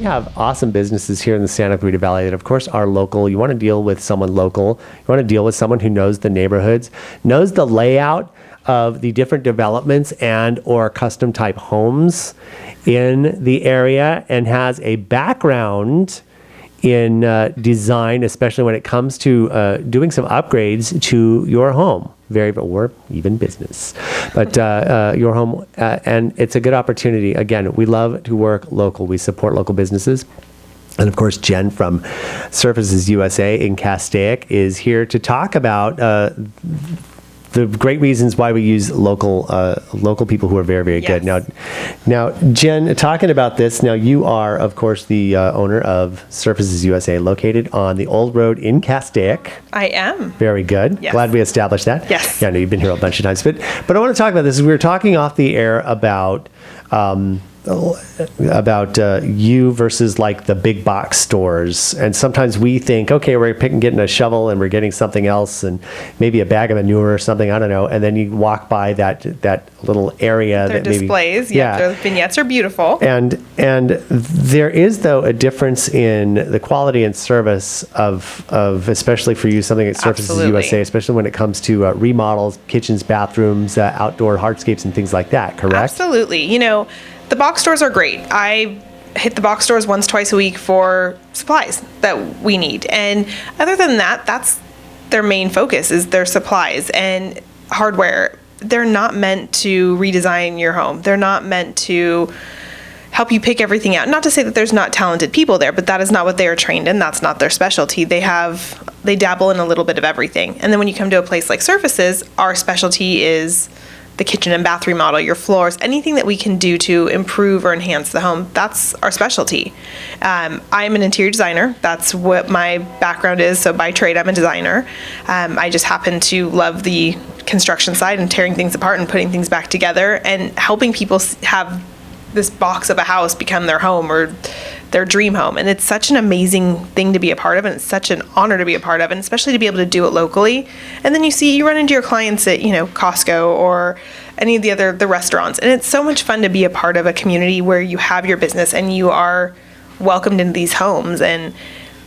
have awesome businesses here in the Santa Clarita Valley that, of course, are local. You want to deal with someone local. You want to deal with someone who knows the neighborhoods, knows the layout of the different developments and or custom type homes in the area, and has a background in design, especially when it comes to doing some upgrades to your home, or even business, but your home, and it's a good opportunity. Again, we love to work local. We support local businesses. And of course, Jen from Surfaces USA in Castaic is here to talk about the great reasons why we use local people who are very, very good. Now, Jen, talking about this, now you are, of course, the owner of Surfaces USA, located on the Old Road in Castaic. I am. Very good. Yes. Glad we established that. Yes. Yeah, I know you've been here a bunch of times. But I want to talk about this. We were talking off the air about you versus like the big box stores, and sometimes we think, okay, we're getting a shovel and we're getting something else, and maybe a bag of manure or something, I don't know, and then you walk by that little area Their that maybe displays, their vignettes are beautiful, and there is, though, a difference in the quality and service of especially for you, something that Surfaces USA, especially when it comes to remodels, kitchens, bathrooms, outdoor hardscapes, and things like that. Correct? Absolutely. The box stores are great. I hit the box stores once, twice a week for supplies that we need. And other than that, that's their main focus, is their supplies and hardware. They're not meant to redesign your home. They're not meant to help you pick everything out. Not to say that there's not talented people there, but that is not what they are trained in. That's not their specialty. They dabble in a little bit of everything. And then when you come to a place like Surfaces, our specialty is the kitchen and bath remodel, your floors, anything that we can do to improve or enhance the home. That's our specialty. I'm an interior designer. That's what my background is. So by trade, I'm a designer. I just happen to love the construction side and tearing things apart and putting things back together and helping people have this box of a house become their home or their dream home. And it's such an amazing thing to be a part of, and it's such an honor to be a part of, and especially to be able to do it locally. And then you run into your clients at, Costco or any of the restaurants. And it's so much fun to be a part of a community where you have your business and you are welcomed into these homes. And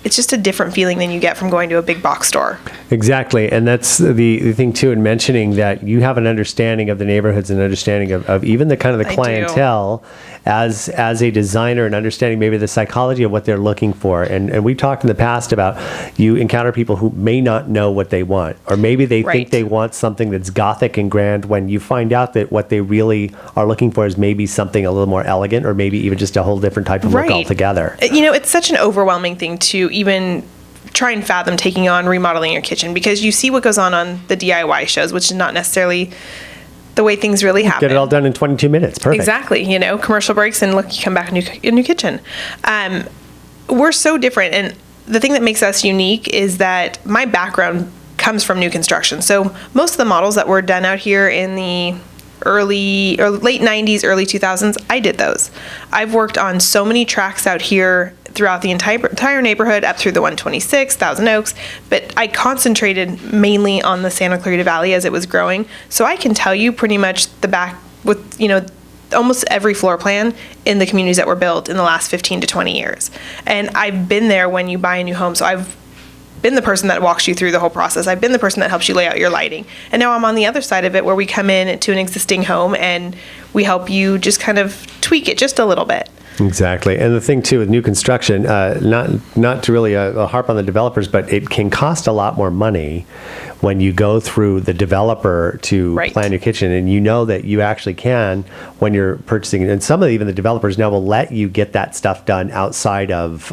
it's just a different feeling than you get from going to a big box store. Exactly. And that's the thing, too, in mentioning that you have an understanding of the neighborhoods and understanding of even the kind of the clientele as a designer, and understanding maybe the psychology of what they're looking for. And we've talked in the past about you encounter people who may not know what they want, or maybe they think they want something that's gothic and grand, when you find out that what they really are looking for is maybe something a little more elegant, or maybe even just a whole different type of look altogether. It's such an overwhelming thing to even try and fathom taking on remodeling your kitchen, because you see what goes on the DIY shows, which is not necessarily the way things really happen. Get it all done in 22 minutes. Perfect. Exactly. Commercial breaks, and look, you come back a new kitchen. We're so different. And the thing that makes us unique is that my background comes from new construction. So most of the models that were done out here in the late 90s, early 2000s, I did those. I've worked on so many tracks out here throughout the entire neighborhood, up through the 126, Thousand Oaks, but I concentrated mainly on the Santa Clarita Valley as it was growing. So I can tell you pretty much the back with, almost every floor plan in the communities that were built in the last 15 to 20 years. And I've been there when you buy a new home. So I've been the person that walks you through the whole process. I've been the person that helps you lay out your lighting. And now I'm on the other side of it, where we come in to an existing home and we help you just kind of tweak it just a little bit. Exactly. And the thing, too, with new construction, not to really harp on the developers, but it can cost a lot more money when you go through the developer to plan your kitchen. And you know that you actually can, when you're purchasing, and even the developers now will let you get that stuff done outside of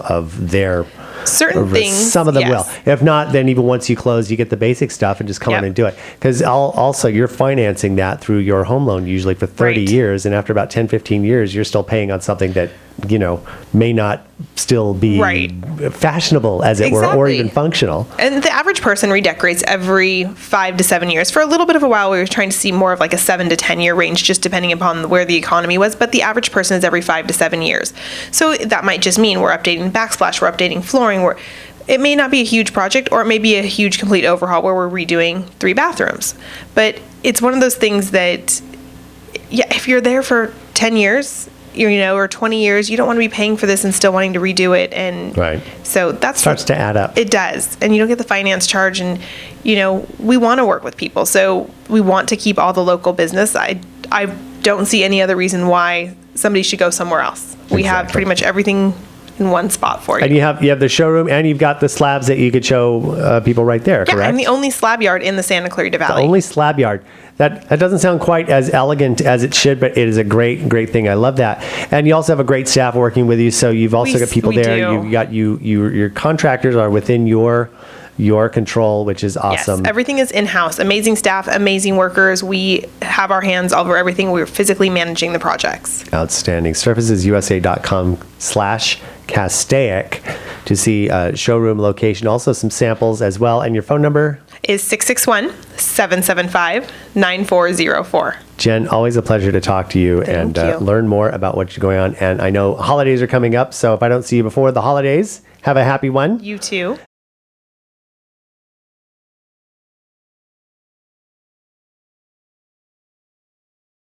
their certain things. Some of them will. If not, then even once you close, you get the basic stuff and just come on and do it. Because also you're financing that through your home loan, usually for 30 years. And after about 10, 15 years, you're still paying on something that, may not still be fashionable, as it were, or even functional. And the average person redecorates every 5 to 7 years. For a little bit of a while, we were trying to see more of like a 7 to 10 year range, just depending upon where the economy was. But the average person is every 5 to 7 years. So that might just mean we're updating backsplash, we're updating flooring, it may not be a huge project, or it may be a huge complete overhaul where we're redoing 3 bathrooms. But it's one of those things that, if you're there for 10 years, or 20 years, you don't want to be paying for this and still wanting to redo it. And Right. so that Starts to add up. It does. And you don't get the finance charge. And, we want to work with people. So we want to keep all the local business. I don't see any other reason why somebody should go somewhere else. We have pretty much everything in one spot for you. And you have the showroom, and you've got the slabs that you could show people right there, Yeah, correct? I'm the only slab yard in the Santa Clarita Valley. Only slab yard. That doesn't sound quite as elegant as it should, but it is a great thing. I love that. And you also have a great staff working with you, so you've also got people we there. do. You've got your contractors are within your control, which is awesome. Yes, everything is in-house. Amazing staff, amazing workers. We have our hands over everything. We're physically managing the projects. Outstanding. surfacesusa.com/Castaic to see showroom location, also some samples as well. And your phone number? Is 661-775-9404. Jen, always a pleasure to talk to you and you. learn more about what's going on. And I know holidays are coming up, so if I don't see you before the holidays, have a happy one. You too.